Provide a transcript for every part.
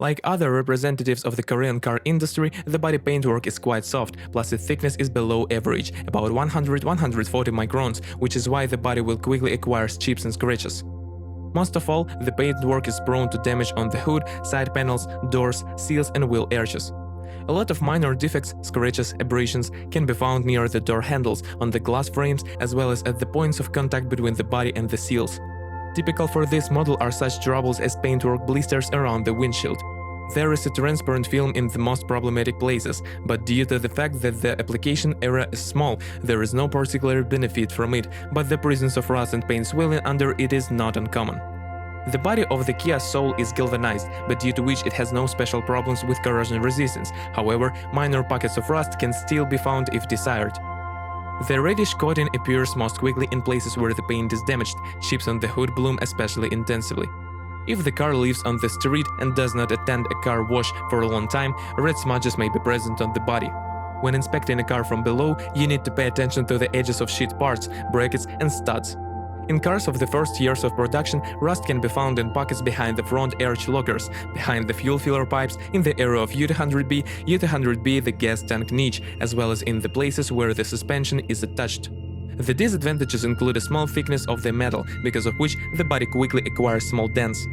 Like other representatives of the Korean car industry, the body paintwork is quite soft, plus its thickness is below average, about 100–140 microns, which is why the body will quickly acquire chips and scratches. Most of all, the paintwork is prone to damage on the hood, side panels, doors, seals and wheel arches. A lot of minor defects, scratches, abrasions can be found near the door handles, on the glass frames, as well as at the points of contact between the body and the seals. Typical for this model are such troubles as paintwork blisters around the windshield. There is a transparent film in the most problematic places, but due to the fact that the application area is small, there is no particular benefit from it, but the presence of rust and paint swelling under it is not uncommon. The body of the Kia Soul is galvanized, but due to which it has no special problems with corrosion resistance. However, minor pockets of rust can still be found if desired. The reddish coating appears most quickly in places where the paint is damaged. Chips on the hood bloom especially intensively. If the car lives on the street and does not attend a car wash for a long time, red smudges may be present on the body. When inspecting a car from below, you need to pay attention to the edges of sheet parts, brackets and studs. In cars of the first years of production, rust can be found in pockets behind the front arch lockers, behind the fuel filler pipes, in the area of U200B, U200B, the gas tank niche, as well as in the places where the suspension is attached. The disadvantages include a small thickness of the metal, because of which the body quickly acquires small dents.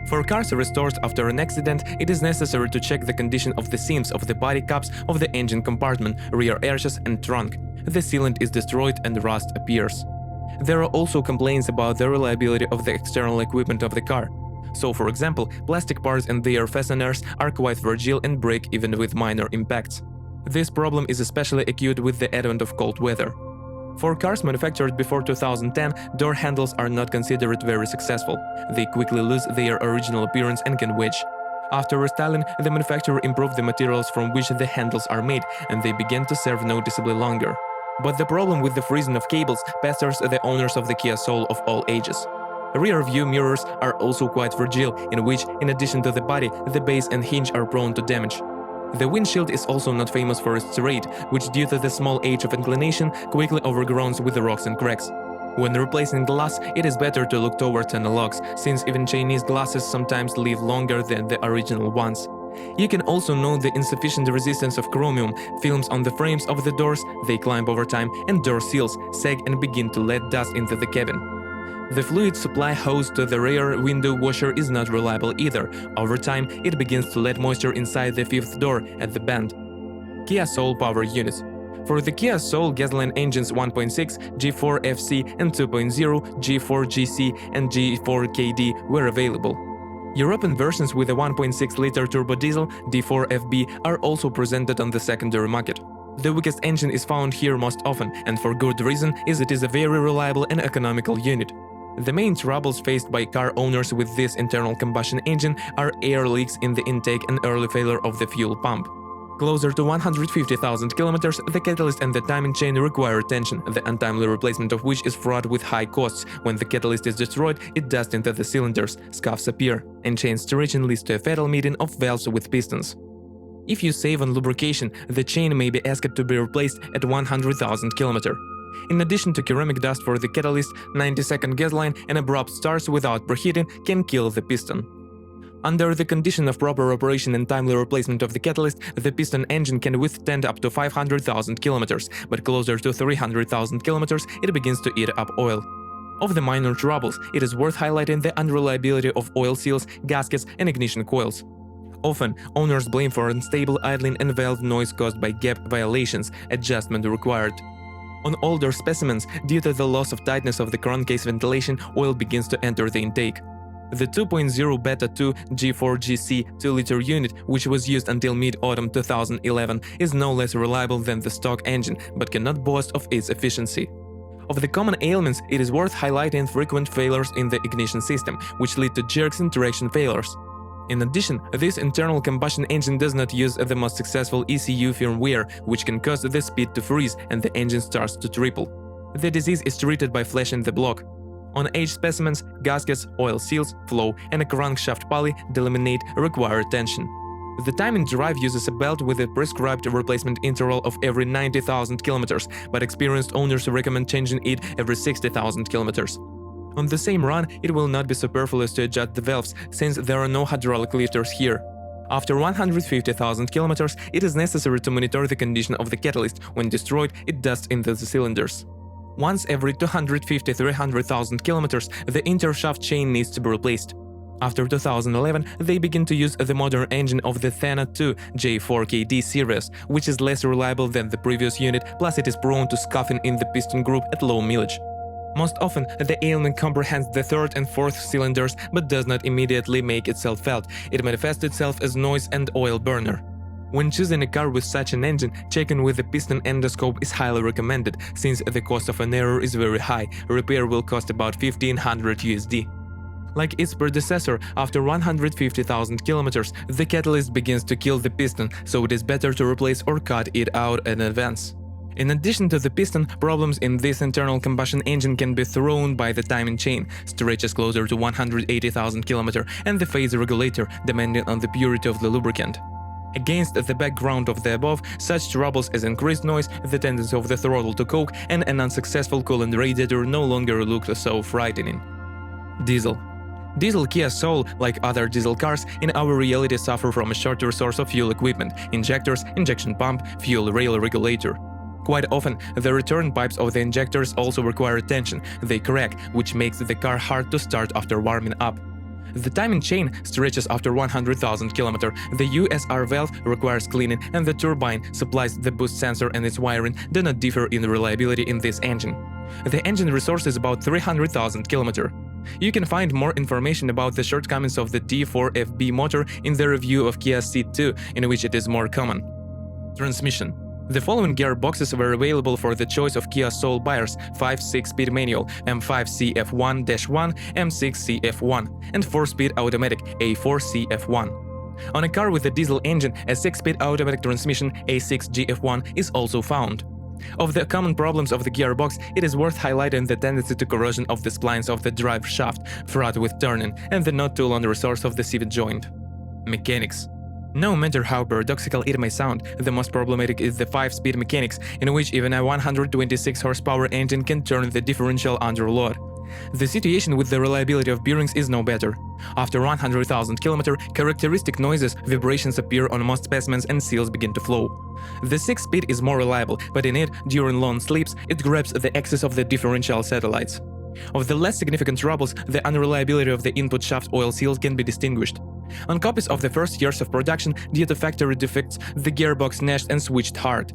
For cars restored after an accident, it is necessary to check the condition of the seams of the body cups of the engine compartment, rear arches and trunk. The sealant is destroyed and rust appears. There are also complaints about the reliability of the external equipment of the car. So, for example, plastic parts and their fasteners are quite fragile and break even with minor impacts. This problem is especially acute with the advent of cold weather. For cars manufactured before 2010, door handles are not considered very successful. They quickly lose their original appearance and can wedge. After restyling, the manufacturer improved the materials from which the handles are made, and they began to serve noticeably longer. But the problem with the freezing of cables pesters the owners of the Kia Soul of all ages. Rear view mirrors are also quite fragile, in which, in addition to the body, the base and hinge are prone to damage. The windshield is also not famous for its serrate, which due to the small age of inclination quickly overgrows with the rocks and cracks. When replacing glass, it is better to look towards analogs, since even Chinese glasses sometimes live longer than the original ones. You can also note the insufficient resistance of chromium films on the frames of the doors. They climb over time, and door seals sag and begin to let dust into the cabin. The fluid supply hose to the rear window washer is not reliable either. Over time, it begins to let moisture inside the fifth door at the bend. Kia Soul power units. For the Kia Soul, gasoline engines 1.6, G4FC and 2.0, G4GC and G4KD were available. European versions with a 1.6-liter turbo diesel D4FB are also presented on the secondary market. The weakest engine is found here most often, and for good reason, as it is a very reliable and economical unit. The main troubles faced by car owners with this internal combustion engine are air leaks in the intake and early failure of the fuel pump. Closer to 150,000 kilometers, the catalyst and the timing chain require attention, the untimely replacement of which is fraught with high costs. When the catalyst is destroyed, it dusts into the cylinders, scuffs appear, and chain stretching leads to a fatal meeting of valves with pistons. If you save on lubrication, the chain may be asked to be replaced at 100,000 kilometers. In addition to ceramic dust for the catalyst, 90-second gasoline and abrupt starts without preheating can kill the piston. Under the condition of proper operation and timely replacement of the catalyst, the piston engine can withstand up to 500,000 kilometers, but closer to 300,000 kilometers it begins to eat up oil. Of the minor troubles, it is worth highlighting the unreliability of oil seals, gaskets and ignition coils. Often, owners blame for unstable idling and valve noise caused by gap violations, adjustment required. On older specimens, due to the loss of tightness of the crankcase ventilation, oil begins to enter the intake. The 2.0 Beta 2 G4GC 2-liter unit, which was used until mid-autumn 2011, is no less reliable than the stock engine, but cannot boast of its efficiency. Of the common ailments, it is worth highlighting frequent failures in the ignition system, which lead to jerks and traction failures. In addition, this internal combustion engine does not use the most successful ECU firmware, which can cause the speed to freeze and the engine starts to triple. The disease is treated by flashing the block. On aged specimens, gaskets, oil seals, flow, and a crankshaft pulley delaminate require attention. The timing drive uses a belt with a prescribed replacement interval of every 90,000 kilometers, but experienced owners recommend changing it every 60,000 kilometers. On the same run, it will not be superfluous to adjust the valves, since there are no hydraulic lifters here. After 150,000 kilometers, it is necessary to monitor the condition of the catalyst. When destroyed, it dusts into the cylinders. Once every 250–300,000 kilometers, the intershaft chain needs to be replaced. After 2011, they begin to use the modern engine of the Thena 2 J4KD series, which is less reliable than the previous unit, plus it is prone to scuffing in the piston group at low millage. Most often, the ailment comprehends the third and fourth cylinders but does not immediately make itself felt. It manifests itself as noise and oil burner. When choosing a car with such an engine, checking with the piston endoscope is highly recommended, since the cost of an error is very high. Repair will cost about $1,500 USD. Like its predecessor, after 150,000 kilometers, the catalyst begins to kill the piston, so it is better to replace or cut it out in advance. In addition to the piston, problems in this internal combustion engine can be thrown by the timing chain, stretches closer to 180,000 km, and the phase regulator, depending on the purity of the lubricant. Against the background of the above, such troubles as increased noise, the tendency of the throttle to coke, and an unsuccessful coolant radiator no longer look so frightening. Diesel. Diesel Kia Soul, like other diesel cars, in our reality suffer from a shorter source of fuel equipment: injectors, injection pump, fuel rail regulator. Quite often, the return pipes of the injectors also require attention. They crack, which makes the car hard to start after warming up. The timing chain stretches after 100,000 km. The USR valve requires cleaning, and the turbine supplies the boost sensor and its wiring do not differ in reliability in this engine. The engine resource is about 300,000 km. You can find more information about the shortcomings of the D4FB motor in the review of Kia Ceed2, in which it is more common. Transmission. The following gearboxes were available for the choice of Kia Soul buyers: 5-6-speed manual M5CF1-1, M6CF1, and 4-speed automatic A4CF1. On a car with a diesel engine, a 6-speed automatic transmission A6GF1 is also found. Of the common problems of the gearbox, it is worth highlighting the tendency to corrosion of the splines of the drive shaft, fraud with turning, and the not too long resource of the civil joint. Mechanics. No matter how paradoxical it may sound, the most problematic is the 5-speed mechanics, in which even a 126 horsepower engine can turn the differential under load. The situation with the reliability of bearings is no better. After 100,000 km, characteristic noises, vibrations appear on most specimens and seals begin to flow. The 6-speed is more reliable, but in it, during long sleeps, it grabs the axis of the differential satellites. Of the less significant troubles, the unreliability of the input shaft oil seals can be distinguished. On copies of the first years of production, due to factory defects, the gearbox gnashed and switched hard.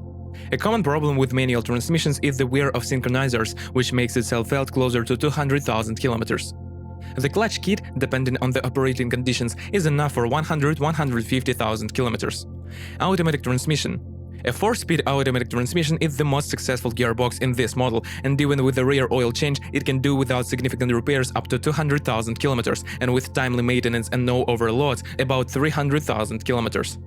A common problem with manual transmissions is the wear of synchronizers, which makes itself felt closer to 200,000 kilometers. The clutch kit, depending on the operating conditions, is enough for 100–150,000 kilometers. Automatic transmission. A 4-speed automatic transmission is the most successful gearbox in this model, and even with a rare oil change, it can do without significant repairs up to 200,000 kilometers, and with timely maintenance and no overloads, about 300,000 kilometers.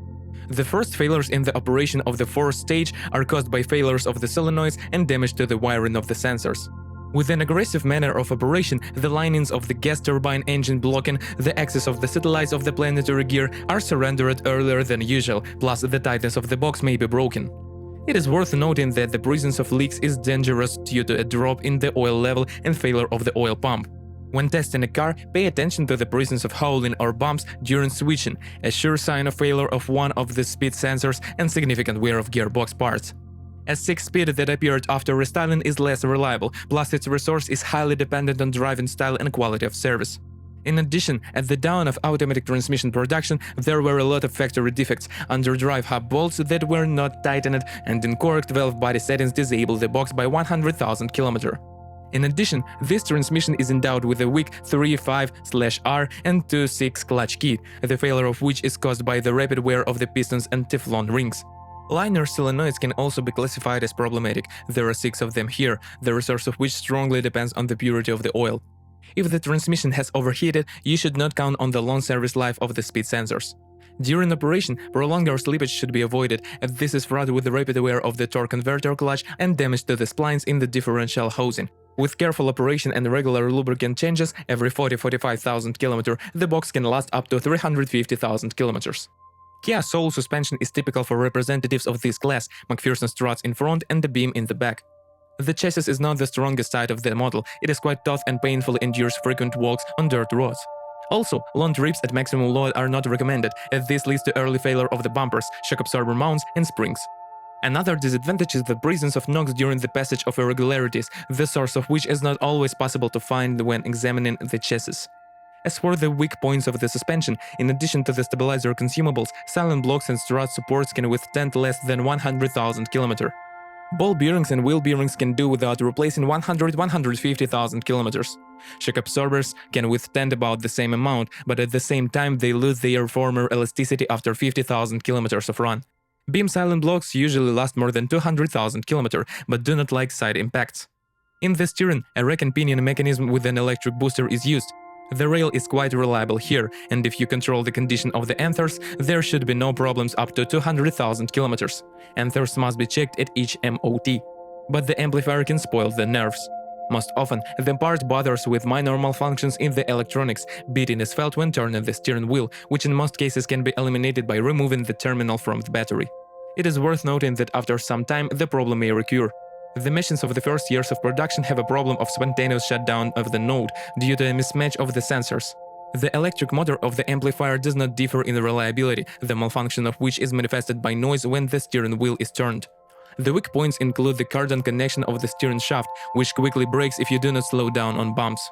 The first failures in the operation of the 4th stage are caused by failures of the solenoids and damage to the wiring of the sensors. With an aggressive manner of operation, the linings of the gas turbine engine blocking the axis of the satellites of the planetary gear are surrendered earlier than usual, plus the tightness of the box may be broken. It is worth noting that the presence of leaks is dangerous due to a drop in the oil level and failure of the oil pump. When testing a car, pay attention to the presence of howling or bumps during switching, a sure sign of failure of one of the speed sensors and significant wear of gearbox parts. A 6-speed that appeared after restyling is less reliable, plus its resource is highly dependent on driving style and quality of service. In addition, at the dawn of automatic transmission production, there were a lot of factory defects, underdrive hub bolts that were not tightened, and incorrect valve body settings disabled the box by 100,000 km. In addition, this transmission is endowed with a weak 3.5/R and 2.6 clutch kit, the failure of which is caused by the rapid wear of the pistons and Teflon rings. Liner solenoids can also be classified as problematic. There are 6 of them here, the resource of which strongly depends on the purity of the oil. If the transmission has overheated, you should not count on the long service life of the speed sensors. During operation, prolonged slippage should be avoided, as this is fraught with the rapid wear of the torque converter clutch and damage to the splines in the differential housing. With careful operation and regular lubricant changes every 40–45,000 km, the box can last up to 350,000 km. Kia Soul suspension is typical for representatives of this class, McPherson struts in front and the beam in the back. The chassis is not the strongest side of the model, it is quite tough and painfully endures frequent walks on dirt roads. Also, long trips at maximum load are not recommended, as this leads to early failure of the bumpers, shock absorber mounts, and springs. Another disadvantage is the presence of knocks during the passage of irregularities, the source of which is not always possible to find when examining the chassis. As for the weak points of the suspension, in addition to the stabilizer consumables, silent blocks and strut supports can withstand less than 100,000 km. Ball bearings and wheel bearings can do without replacing 100–150,000 km. Shock absorbers can withstand about the same amount, but at the same time they lose their former elasticity after 50,000 km of run. Beam silent blocks usually last more than 200,000 km, but do not like side impacts. In the steering, a rack and pinion mechanism with an electric booster is used. The rail is quite reliable here, and if you control the condition of the anthers, there should be no problems up to 200,000 km. Anthers must be checked at each MOT. But the amplifier can spoil the nerves. Most often, the part bothers with minor malfunctions in the electronics. Beating is felt when turning the steering wheel, which in most cases can be eliminated by removing the terminal from the battery. It is worth noting that after some time the problem may recur. The machines of the first years of production have a problem of spontaneous shutdown of the node due to a mismatch of the sensors. The electric motor of the amplifier does not differ in reliability, the malfunction of which is manifested by noise when the steering wheel is turned. The weak points include the cardan connection of the steering shaft, which quickly breaks if you do not slow down on bumps.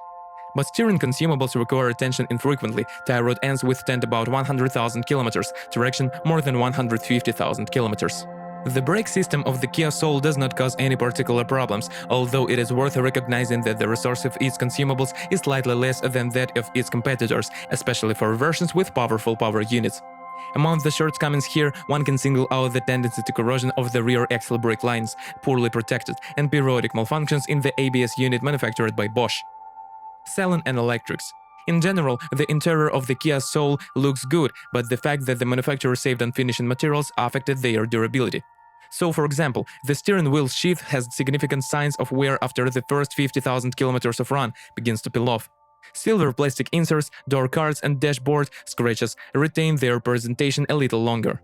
But steering consumables require attention infrequently. Tie rod ends withstand about 100,000 km, traction more than 150,000 km. The brake system of the Kia Soul does not cause any particular problems, although it is worth recognizing that the resource of its consumables is slightly less than that of its competitors, especially for versions with powerful power units. Among the shortcomings here, one can single out the tendency to corrosion of the rear axle brake lines, poorly protected, and periodic malfunctions in the ABS unit manufactured by Bosch. Salon and electrics. In general, the interior of the Kia Soul looks good, but the fact that the manufacturer saved on finishing materials affected their durability. So, for example, the steering wheel sheath has significant signs of wear after the first 50,000 km of run begins to peel off. Silver plastic inserts, door cards, and dashboard scratches retain their presentation a little longer.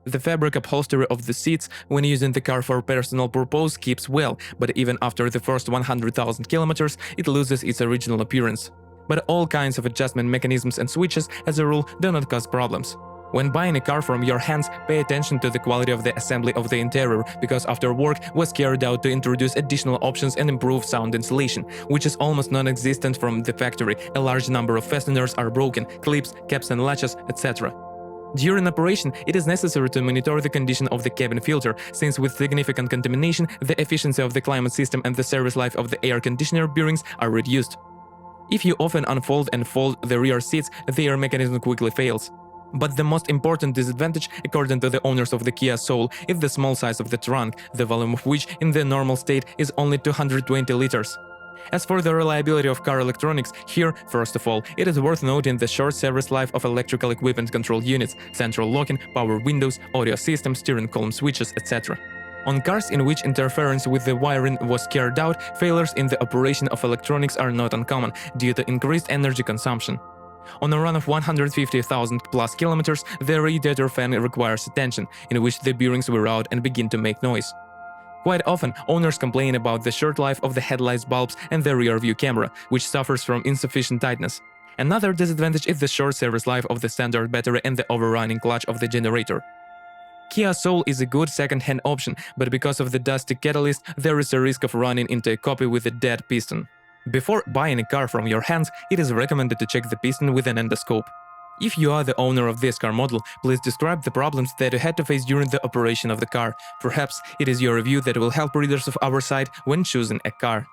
The fabric upholstery of the seats when using the car for personal purpose keeps well, but even after the first 100,000 km, it loses its original appearance. But all kinds of adjustment mechanisms and switches, as a rule, do not cause problems. When buying a car from your hands, pay attention to the quality of the assembly of the interior, because after work was carried out to introduce additional options and improve sound insulation, which is almost non-existent from the factory. A large number of fasteners are broken, clips, caps and latches, etc. During operation, it is necessary to monitor the condition of the cabin filter, since with significant contamination, the efficiency of the climate system and the service life of the air conditioner bearings are reduced. If you often unfold and fold the rear seats, their mechanism quickly fails. But the most important disadvantage, according to the owners of the Kia Soul, is the small size of the trunk, the volume of which in the normal state is only 220 liters. As for the reliability of car electronics, here, first of all, it is worth noting the short service life of electrical equipment control units, central locking, power windows, audio systems, steering column switches, etc. On cars in which interference with the wiring was carried out, failures in the operation of electronics are not uncommon due to increased energy consumption. On a run of 150,000 plus kilometers, the radiator fan requires attention, in which the bearings wear out and begin to make noise. Quite often, owners complain about the short life of the headlights bulbs and the rear view camera, which suffers from insufficient tightness. Another disadvantage is the short service life of the standard battery and the overrunning clutch of the generator. Kia Soul is a good second-hand option, but because of the dusty catalyst, there is a risk of running into a copy with a dead piston. Before buying a car from your hands, it is recommended to check the piston with an endoscope. If you are the owner of this car model, please describe the problems that you had to face during the operation of the car. Perhaps it is your review that will help readers of our site when choosing a car.